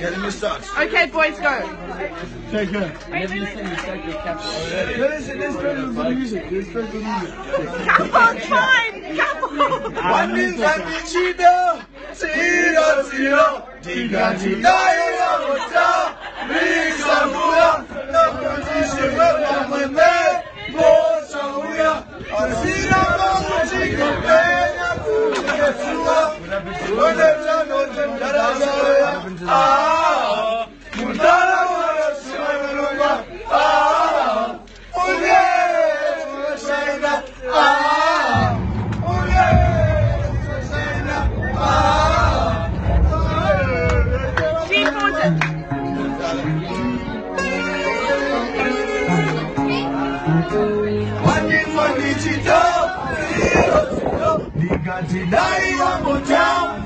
Okay, boys, go. Take care. Let's go for music. Let's go for music. Come on, fine. Come on. One is a Michida. Zero. Diga Dinayo Mota. Rixamura. No position of my man. Mosamuya. Asina Mamuchika. Pena Kuya. Whatever no Jandara. Ah. Mutara Wara. Ah. Diga Dinayo Mota.